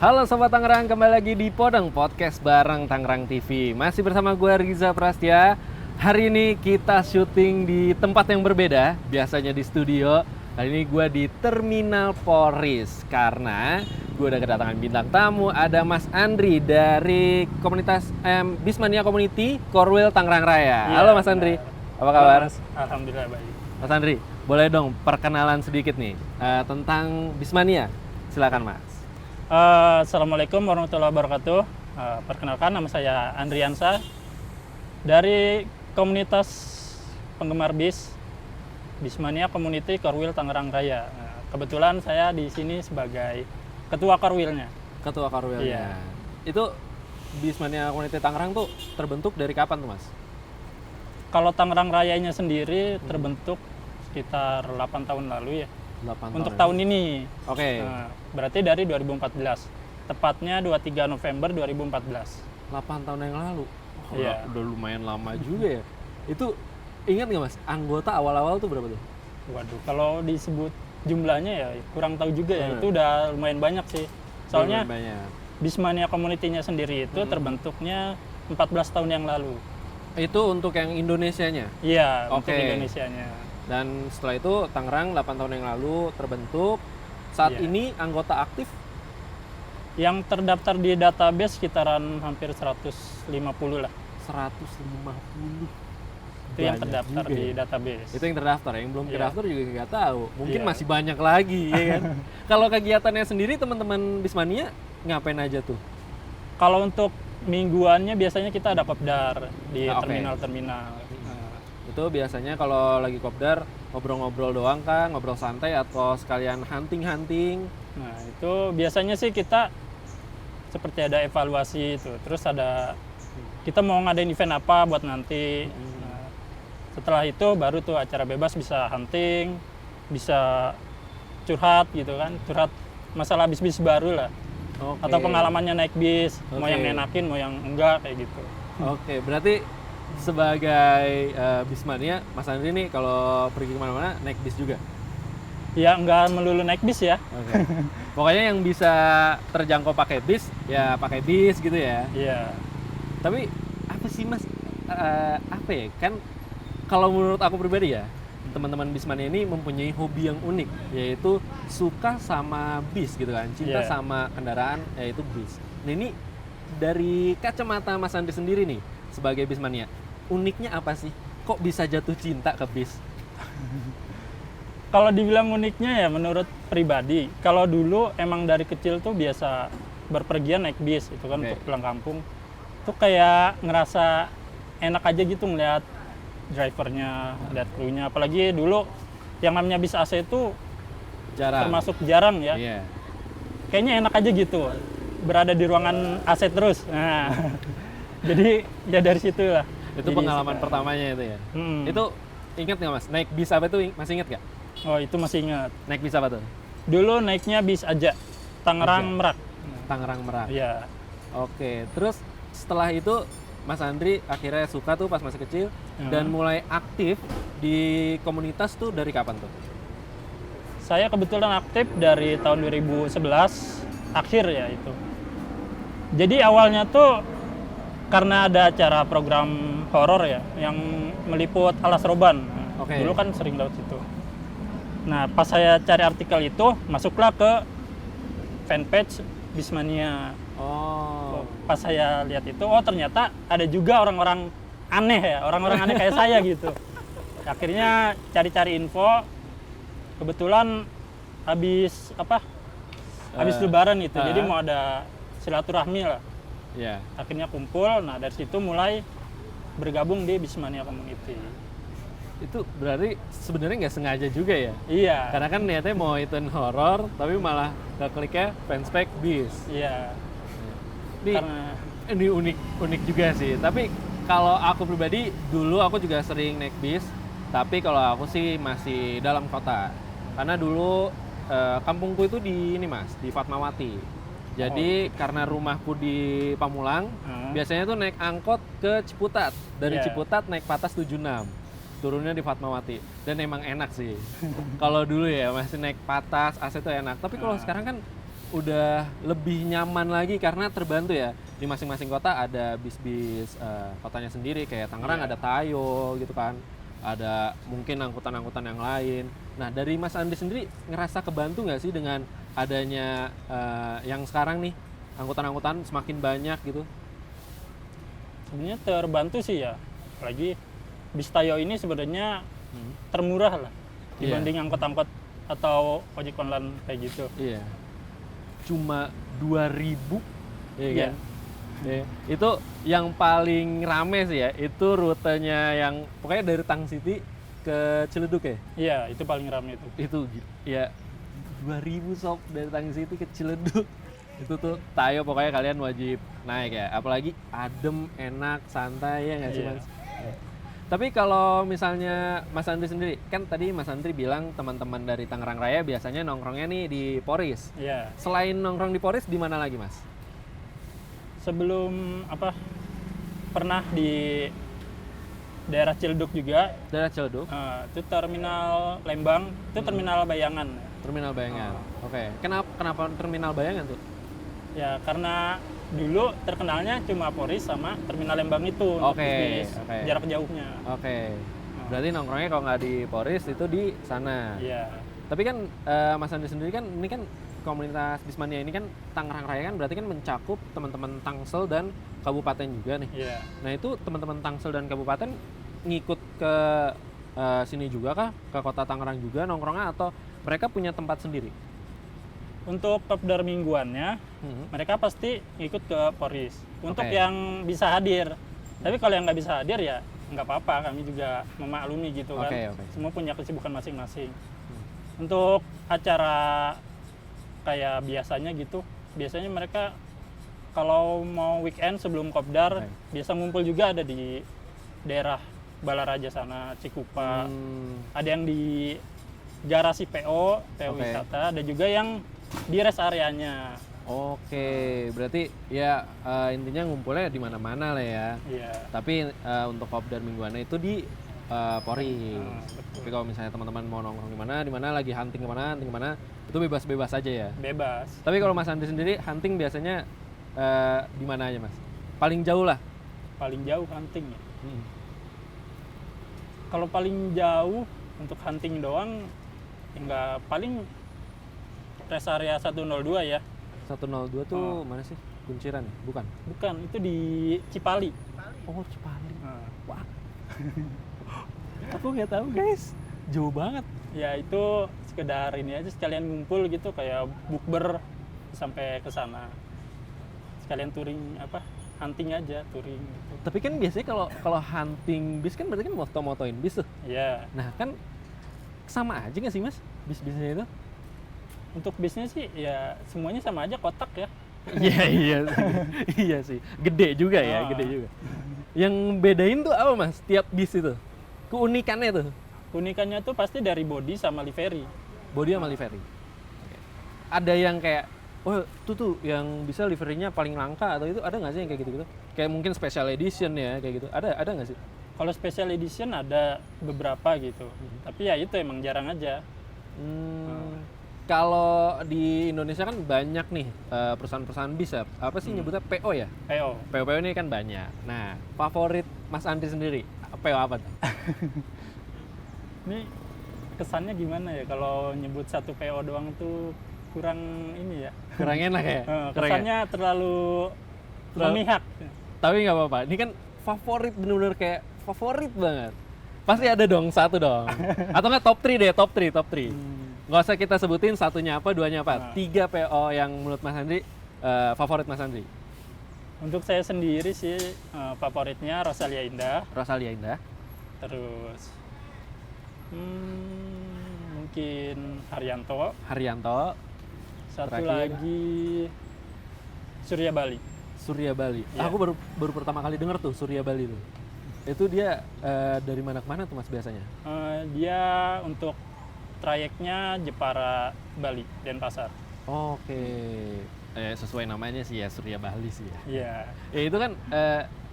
Halo Sobat Tangerang, kembali lagi di Podeng Podcast bareng Tangerang TV. Masih bersama gue Riza Prastia. Hari ini kita syuting di tempat yang berbeda, biasanya di studio. Kali ini gue di Terminal Polris karena gue udah kedatangan bintang tamu. Ada Mas Andri dari komunitas Bismania Community Korwil Tangerang Raya. Ya, halo Mas Andri, apa kabar? Halo, Mas. Alhamdulillah baik. Mas Andri, boleh dong perkenalan sedikit nih tentang Bismania. Silakan Mas. Assalamualaikum warahmatullahi wabarakatuh. Perkenalkan, nama saya Andriansa dari komunitas penggemar bis Bismania Community Korwil Tangerang Raya. Kebetulan saya di sini sebagai ketua Korwilnya. Ketua Korwilnya. Iya. Itu Bismania Community Tangerang tuh terbentuk dari kapan tuh Mas? Kalau Tangerang Rayanya sendiri terbentuk sekitar 8 tahun lalu ya. 8 Untuk tahun tahun ini. Oke. Berarti dari 2014. Tepatnya 23 November 2014. 8 tahun yang lalu. Iya. Udah lumayan lama juga ya. Itu ingat nggak Mas, anggota awal-awal tuh berapa tuh? Waduh, kalau disebut jumlahnya ya kurang tahu juga ya. Hmm. Itu udah lumayan banyak sih. Soalnya Lumayan banyak. Bismania Community-nya sendiri itu terbentuknya 14 tahun yang lalu. Itu untuk yang Indonesianya. Iya, untuk Oke. Indonesianya. Dan setelah itu Tangerang 8 tahun yang lalu terbentuk. Saat Iya. ini anggota aktif Yang terdaftar di database sekitaran hampir 150 lah. 150. Itu yang Banyak terdaftar juga di ya. database. Itu yang terdaftar, yang belum Iya. terdaftar juga nggak tahu. Mungkin Iya. masih banyak lagi, ya kan? Kalau kegiatannya sendiri teman-teman Bismania ngapain aja tuh? Kalau untuk mingguannya biasanya kita ada kopdar di Oke. terminal-terminal. Itu biasanya kalau lagi kopdar ngobrol-ngobrol doang kah, ngobrol santai atau sekalian hunting-hunting? Nah, itu biasanya sih kita seperti ada evaluasi itu. Terus ada kita mau ngadain event apa buat nanti. Nah, setelah itu baru tuh acara bebas bisa hunting, bisa curhat gitu kan. Curhat masalah bis-bis baru lah. Oke. Atau pengalamannya naik bis, mau Oke. yang enakin, mau yang enggak kayak gitu. Oke, berarti sebagai Bismania, Mas Andri nih kalau pergi kemana-mana naik bis juga? Ya enggak melulu naik bis ya. Oke. Pokoknya yang bisa terjangkau pakai bis, ya pakai bis gitu ya. Iya. Tapi apa sih Mas, apa ya, kan kalau menurut aku pribadi ya, teman-teman Bismania ini mempunyai hobi yang unik, yaitu suka sama bis gitu kan, cinta Iya. sama kendaraan, yaitu bis. Nah ini dari kacamata Mas Andri sendiri nih, sebagai Bismania, uniknya apa sih? Kok bisa jatuh cinta ke bis? Kalau dibilang uniknya ya menurut pribadi, kalau dulu emang dari kecil tuh biasa berpergian naik bis itu kan Oke. untuk pulang kampung. Tuh kayak ngerasa enak aja gitu ngeliat drivernya, lihat krunya. Apalagi dulu yang namanya bis AC itu Jarang. termasuk jarang ya. Iya. Kayaknya enak aja gitu berada di ruangan AC terus. Nah, jadi ya dari situ lah. Itu Jadi pengalaman suka. pertamanya itu ya. Mm. Itu ingat nggak Mas? Naik bis apa itu masih ingat nggak? Oh itu masih ingat. Naik bis apa tuh? Dulu naiknya bis aja Tangerang Aja. Merak. Tangerang Merak. Iya. Oke, terus setelah itu Mas Andri akhirnya suka tuh pas masih kecil dan mulai aktif di komunitas tuh dari kapan tuh? Saya kebetulan aktif dari tahun 2011 akhir ya itu. Jadi awalnya tuh karena ada acara program horor ya yang meliput Alas Roban. Nah, Oke. Dulu kan sering lewat situ. Nah, pas saya cari artikel itu, masuklah ke fanpage Bismania. Oh. Pas saya lihat itu, oh ternyata ada juga orang-orang aneh ya, orang-orang aneh kayak saya gitu. Akhirnya cari-cari info, kebetulan habis Lebaran itu, jadi mau ada silaturahmi lah. Ya. Akhirnya kumpul, nah dari situ mulai bergabung di Bismania Community. Itu berarti sebenarnya nggak sengaja juga ya? Iya. Karena kan niatnya mau ituin horor, tapi malah kliknya fanspage bis. Iya. Ini, Karena ini unik juga sih. Tapi kalau aku pribadi, dulu aku juga sering naik bis. Tapi kalau aku sih masih dalam kota. Karena dulu kampungku itu di ini Mas, di Fatmawati. Jadi karena rumahku di Pamulang, biasanya tuh naik angkot ke Ciputat. Dari Iya. Ciputat naik Patas 76. Turunnya di Fatmawati. Dan emang enak sih. Kalau dulu ya masih naik Patas, AC itu enak. Tapi kalau sekarang kan udah lebih nyaman lagi karena terbantu ya. Di masing-masing kota ada bis-bis kotanya sendiri, kayak Tangerang Iya. ada Tayo gitu kan. Ada mungkin angkutan-angkutan yang lain. Nah, dari Mas Andri sendiri ngerasa kebantu nggak sih dengan adanya yang sekarang nih, angkutan-angkutan semakin banyak gitu? Sebenarnya terbantu sih ya, apalagi bis Tayo ini sebenarnya termurah lah dibanding angkot-angkot atau ojek online kayak gitu. Iya. Cuma 2.000, ya Iya. kan? Iya. Itu yang paling rame sih ya. Itu rutenya yang pokoknya dari Tang City ke Ciledug ya. Iya, itu paling ramai itu. Itu ya 2.000 sob dari Tang City ke Ciledug. Itu tuh Tayo pokoknya kalian wajib naik ya. Apalagi adem, enak, santai ya nggak sih Iya. Mas? Ya. Tapi kalau misalnya Mas Andri sendiri, kan tadi Mas Andri bilang teman-teman dari Tangerang Raya biasanya nongkrongnya nih di Poris. Iya. Selain nongkrong di Poris, di mana lagi Mas? Sebelum pernah di daerah Ciledug juga, Daerah Ciledug, itu terminal Lembang, itu terminal Bayangan. Terminal Bayangan. Oke. Kenapa Terminal Bayangan tuh? Ya karena dulu terkenalnya cuma Poris sama terminal Lembang itu untuk Oke, bisnis oke. jarak jauhnya. Oke. Berarti nongkrongnya kalau nggak di Poris itu di sana. Iya. Tapi kan Mas Andi sendiri kan ini kan komunitas Bismania ini kan Tangerang Raya kan berarti kan mencakup teman-teman Tangsel dan kabupaten juga nih. Iya. Nah itu teman-teman Tangsel dan kabupaten ngikut ke sini juga kah? Ke kota Tangerang juga nongkrongnya atau mereka punya tempat sendiri? Untuk kopdar mingguannya, Hmm. mereka pasti ikut ke Poris. Untuk Oke. yang bisa hadir. Tapi kalau yang nggak bisa hadir ya nggak apa-apa, kami juga memaklumi gitu kan. Oke. Semua punya kesibukan masing-masing. Untuk acara kayak biasanya gitu, biasanya mereka kalau mau weekend sebelum kopdar, Oke. biasa ngumpul juga ada di daerah Balaraja sana, Cikupa. Ada yang di garasi PO Oke. wisata, ada juga yang di rest areanya. Oke, berarti ya intinya ngumpulnya di mana-mana lah ya. Iya. Tapi untuk kopdar mingguannya itu di Poris. Betul. Tapi kalau misalnya teman-teman mau nongkrong di mana lagi hunting kemana, itu bebas-bebas aja ya. Bebas. Tapi kalau Mas Andi sendiri hunting biasanya di mana aja Mas? Paling jauh lah. Paling jauh hunting ya. Hmm. Kalau paling jauh untuk hunting doang, ya nggak paling rest area 102 ya. 102 tuh mana sih? Kunciran ya? Bukan? Bukan, itu di Cipali. Oh, Cipali. Nah, Wah. Aku nggak tahu guys. Jauh banget. ya itu sekedar ini aja sekalian ngumpul gitu kayak bukber sampai ke sana. Sekalian touring hunting aja, touring gitu. Tapi kan biasanya kalau hunting bis kan berarti kan moto-motoin bis tuh. Iya. Nah kan sama aja nggak sih Mas bis-bisnya itu? Untuk bisnya sih ya semuanya sama aja, kotak ya. Iya iya sih. Gede juga ya, Ah. gede juga. Yang bedain tuh apa Mas? Tiap bis itu keunikannya tuh. Unikannya tuh pasti dari body sama livery. Body sama livery. Oke. Ada yang kayak oh tuh yang bisa liverynya paling langka atau itu ada nggak sih yang kayak gitu-gitu? Kayak mungkin special edition ya kayak gitu. Ada nggak sih? Kalau special edition ada beberapa gitu. Tapi ya itu emang jarang aja. Kalau di Indonesia kan banyak nih perusahaan-perusahaan bis ya. Apa sih nyebutnya PO ya? PO. PO ini kan banyak. Nah, favorit Mas Andri sendiri PO apa tuh? Ini kesannya gimana ya kalau nyebut satu PO doang tuh kurang ini ya. Kurang enak ya? Kurang enak. Kesannya terlalu memihak. Tapi nggak apa-apa. Ini kan favorit, bener-bener kayak favorit banget. Pasti ada dong satu dong. Atau nggak top 3 deh, top 3. Nggak usah kita sebutin satunya apa, duanya apa. 3 PO yang menurut Mas Andri favorit Mas Andri. Untuk saya sendiri sih favoritnya Rosalia Indah. Rosalia Indah. Terus mungkin Haryanto. Satu Terakhir. lagi Surya Bali. Surya Bali. Iya. Aku baru pertama kali denger tuh Surya Bali tuh. Itu dia dari mana ke mana tuh Mas biasanya? Dia untuk trayeknya Jepara Bali Denpasar. Oke. Sesuai namanya sih ya Surya Bali sih ya. Iya. Ya itu kan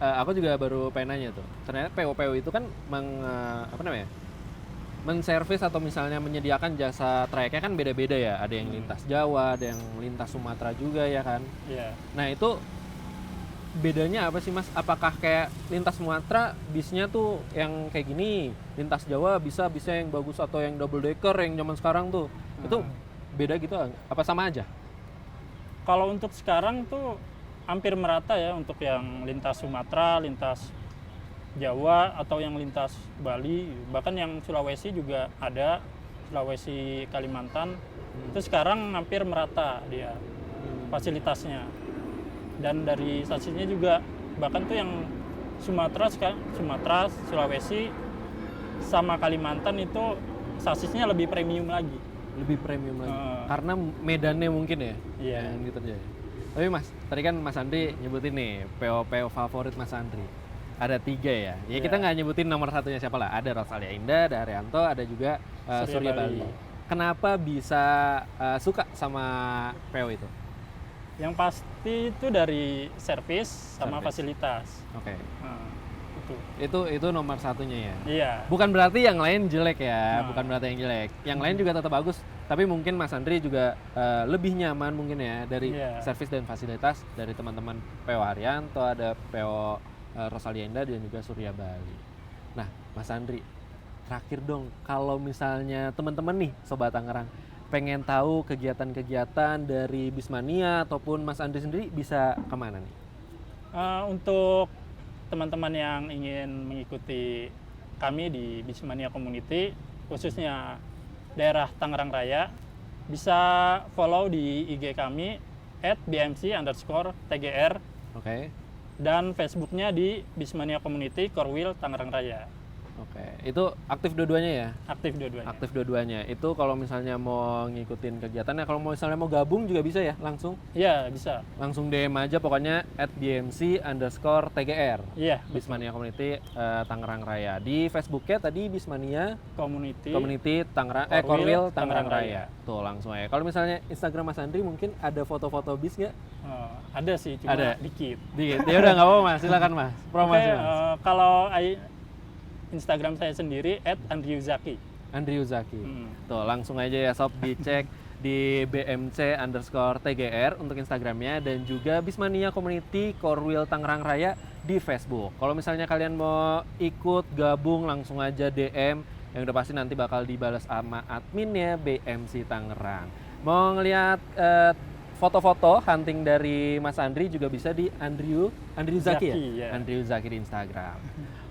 aku juga baru pengen nanya tuh. Ternyata PO-PO itu kan apa namanya? menservis atau misalnya menyediakan jasa trayeknya kan beda-beda ya. Ada yang lintas Jawa, ada yang lintas Sumatera juga ya kan. Iya. Nah itu bedanya apa sih Mas? Apakah kayak lintas Sumatera bisnya tuh yang kayak gini, lintas Jawa bisa yang bagus atau yang double decker yang zaman sekarang tuh? Itu beda gitu apa sama aja? Kalau untuk sekarang tuh hampir merata ya untuk yang lintas Sumatera, lintas Jawa atau yang lintas Bali, bahkan yang Sulawesi juga ada, Sulawesi Kalimantan. Itu sekarang hampir merata dia fasilitasnya. Dan dari sasisnya juga bahkan tuh yang Sumatera, Sulawesi sama Kalimantan itu sasisnya lebih premium lagi. Lebih premium lagi. Karena medannya mungkin ya Iya. yang gitu aja. Tapi Mas, tadi kan Mas Andri nyebutin nih PO favorit Mas Andri. Ada 3 ya. Ya kita nggak nyebutin nomor satunya siapa lah. Ada Rosalia Indah, ada Arianto, ada juga Surya Bali. Kenapa bisa suka sama PO itu? Yang pasti itu dari servis sama fasilitas. Oke. Itu. Itu nomor satunya ya. Iya. Bukan berarti yang lain jelek ya, bukan berarti yang jelek. Yang lain juga tetap bagus, tapi mungkin Mas Andri juga lebih nyaman mungkin ya dari servis dan fasilitas dari teman-teman PO Arianto, ada PO Rosalia Indah dan juga Surya Bali. Nah, Mas Andri, terakhir dong, kalau misalnya teman-teman nih Sobat Tangerang pengen tahu kegiatan-kegiatan dari Bismania ataupun Mas Andri sendiri bisa kemana nih? Untuk teman-teman yang ingin mengikuti kami di Bismania Community, khususnya daerah Tangerang Raya, bisa follow di IG kami @bmc_tgr. Oke. Dan Facebooknya di Bismania Community Korwil Tangerang Raya. Oke, itu aktif dua-duanya ya? Aktif dua-duanya. Aktif dua-duanya. Itu kalau misalnya mau ngikutin kegiatannya, kalau misalnya mau gabung juga bisa ya langsung? Iya, bisa. Langsung DM aja pokoknya @bmc_tgr. Iya. Bismania Community Tangerang Raya. Di Facebooknya tadi Bismania Community Tangerang Korwil Tangerang Raya. Tuh langsung aja. Kalau misalnya Instagram Mas Andri mungkin ada foto-foto bis nggak? Ada sih, cuma dikit. Ya udah nggak apa-apa Mas, silakan Mas. Promosi Mas. Kalau Instagram saya sendiri @andriuzaki. Andriuzaki. Tuh langsung aja ya sob dicek di bmc_tgr untuk Instagramnya dan juga Bismania Community Korwil Tangerang Raya di Facebook. Kalau misalnya kalian mau ikut gabung langsung aja DM yang udah pasti nanti bakal dibalas sama adminnya BMC Tangerang. Mau ngelihat foto-foto hunting dari Mas Andri juga bisa di Andriuzaki ya? Zaki, ya. Andriuzaki di Instagram.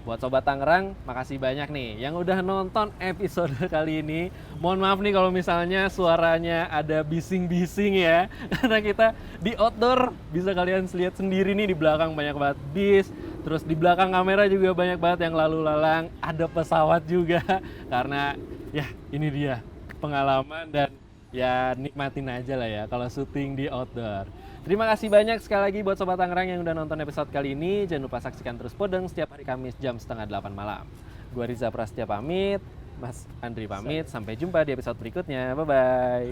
Buat Sobat Tangerang, makasih banyak nih yang udah nonton episode kali ini. Mohon maaf nih kalau misalnya suaranya ada bising-bising ya. Karena kita di outdoor, bisa kalian lihat sendiri nih di belakang banyak banget bis. Terus di belakang kamera juga banyak banget yang lalu lalang. Ada pesawat juga. Karena ya ini dia pengalaman dan ya nikmatin aja lah ya kalau syuting di outdoor. Terima kasih banyak sekali lagi buat Sobat Tangerang yang udah nonton episode kali ini. Jangan lupa saksikan terus Podeng setiap hari Kamis jam 7:30 malam. Gua Riza Prastia pamit, Mas Andri pamit. Sampai jumpa di episode berikutnya. Bye-bye.